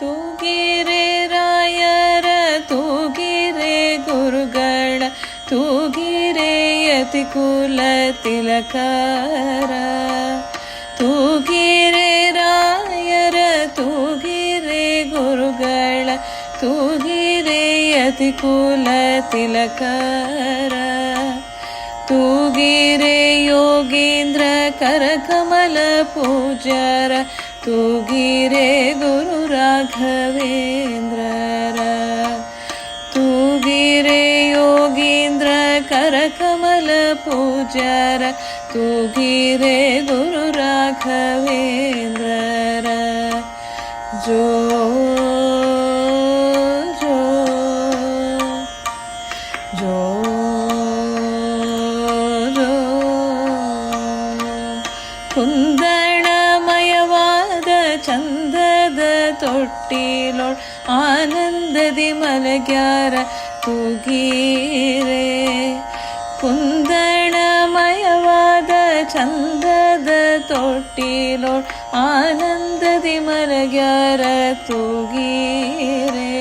ತೂಗಿರೆ ರಾಯರ ತೂಗಿರೆ ಗುರುಗಳ ತೂಗಿರೆ ಯತಿಕುಲ ತಿಲಕರ ತೂಗಿರೆ ರಾಯರ ತೂಗಿರೆ ಗುರುಗಳ ತೂಗಿರೆ ಯತಿಕುಲ ತಿಲಕರ ತೂಗಿರೆ ಯೋಗೀಂದ್ರ ಕರಕಮಲ ಪೂಜ್ಯರ ತೂಗಿರೆ ಗುರು ರಾಘವೇಂದ್ರರ ತೂಗಿರೆ ಯೋಗೀಂದ್ರ ಕರಕಮಲ ಪೂಜ್ಯರ ತೂಗಿರೆ ಗುರು ರಾಘವೇಂದ್ರರ ಜೋ ಜೋ ಜೋ ಜೋ ಕುಂದಣಮಯವಾದ ಚಂದದ ತೊಟ್ಟಿಲೊಳ್ ಆನಂದದಿ ಮಲಗ್ಯಾರ ತೂಗಿರೆ ಕುಂದಣಮಯವಾದ ಚಂದದ ತೊಟ್ಟಿಲೊಳ್ ಆನಂದದಿ ಮಲಗ್ಯಾರ ತೂಗಿರೆ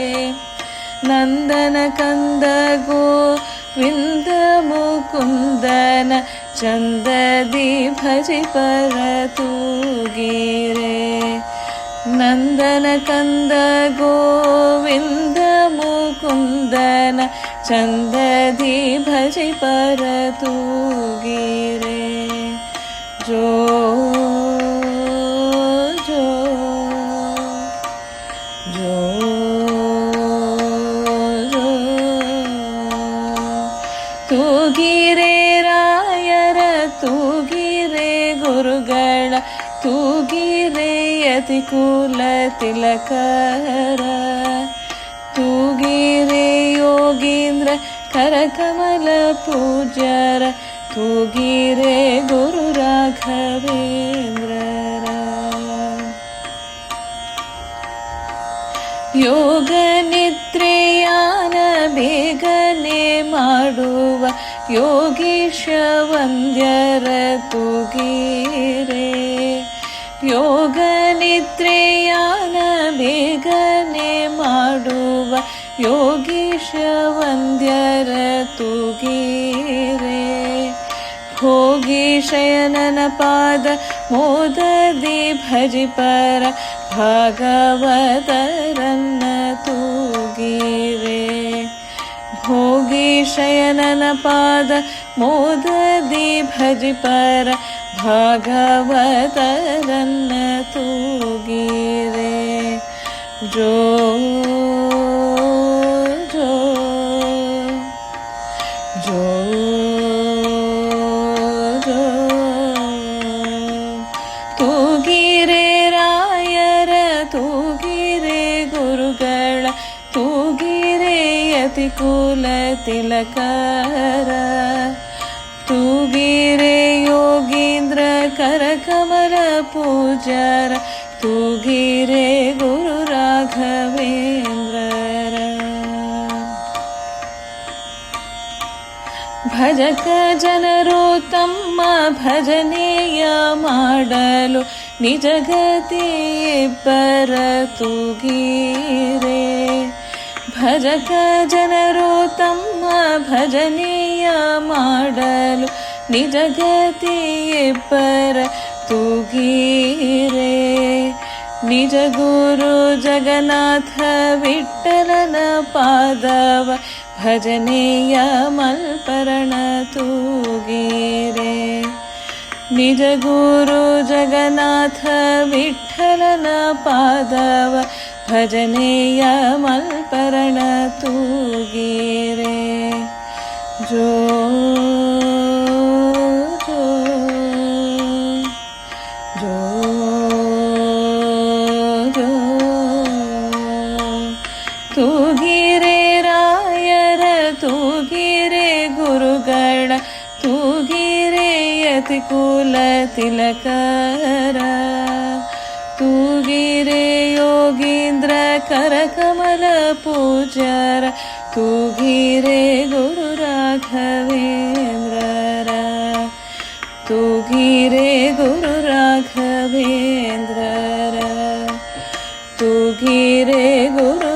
ನಂದನ ಕಂದ ಗೋವಿಂದ ಮುಕುಂದನ ಚಂದದಿ ಭಜಿಪರ ತೂಗಿರೆ ನಂದನ ಕಂದ ಗೋವಿಂದ ಮುಕುಂದನ ಚಂದದಿ ಭಜಿಪರ ತೂಗಿರೆ ಜೋ ಜೋ ಜೋ ಜೋ ತೂಗಿರೆ ರಾಯರ ತೂಗಿರೆ ಗುರುಗಳ ತೂಗಿರೆ ಯತಿಕುಲ ತಿಲಕರ ತೂಗಿರೆ ಯೋಗೀಂದ್ರ ಕರಕಮಲ ಪೂಜ್ಯರ ತೂಗಿರೆ ಗುರು ರಾಘವೇಂದ್ರರ ಯೋಗ ನಿದ್ರೆಯಾನ ಬೇಗನೆ ಮಾಡುವ ಯೋಗೀಶ ವಂದ್ಯರ ತೂಗಿರೆ ಯೋಗ ನಿದ್ರೆಯಾನ ಬೇಗನೆ ಮಾಡುವ ಯೋಗೀಶ ವಂದ್ಯರ ತೂಗಿರೆ ಭೋಗಿ ಶಯನನ ಪಾದ ಮೋದದಿ ಭಜಿಪರ ಭಾಗವತರನ್ನ ತೂಗಿರೆ ಭೋಗಿ ಶಯನನ ಪಾದ ಮೋದದಿ ಭಜಿಪರ ಭಾಗವತರನ್ನ ತೂಗಿರೆ ಜೋ ಜೋ ಜೋ ಜೋ ತೂಗಿರೆ ರಾಯರ ತೂಗಿರೆ ಗುರುಗಳ ತೂಗಿರೆ ಯತಿಕುಲ ತಿಲಕರ ತೂಗಿರೆ ಯೋಗೀಂದ್ರ ಕರಕಮಲ ಪೂಜ್ಯರ ತೂಗಿರೆ ಗುರು ರಾಘವೇಂದ್ರರ ಭಜಕ ಜನರು ತಮ್ಮ ಭಜನೆಯ ಮಾಡಲು ನಿಜಗತಿಯಿಬ್ಬರ ತೂಗಿರೆ ಭಜಕ ಜನರು ತಮ್ಮ ಭಜನೆಯ ಮಾಡಲು ನಿಜಗತಿಯಿಬ್ಬರ ತೂಗಿರೆ ನಿಜ ಗುರು ಜಗನ್ನಾಥ ವಿಠ್ಠಲನ ಪಾದವ ಭಜನೆಯ ಮಲ್ಪರಣ ತೂಗಿರೆ ನಿಜ ಗುರು ಜಗನ್ನಾಥ ವಿಠ್ಠಲನ ಪಾದವ ಭಜನೆಯ ಮಲ್ಪರಣ ತೂಗಿರೆ ಜೋ ಜೋ ಜೋ ಜೋ ತೂಗಿರೆ ರಾಯರ ತೂಗಿರೆ ಗುರುಗಳ ತೂಗಿರೆ ಯತಿಕುಲ ತಿಲಕರ ತೂಗಿರೆ ಯೋಗೀಂದ್ರ ಕರಕಮಲ ಪೂಜ್ಯರ ತೂಗಿರೆ ಗುರು ರಾಘವೇಂದ್ರರ ತೂಗಿರೆ ಗುರು ರಾಘವೇಂದ್ರರ ತೂ ತೂಗಿರೆ ಗುರು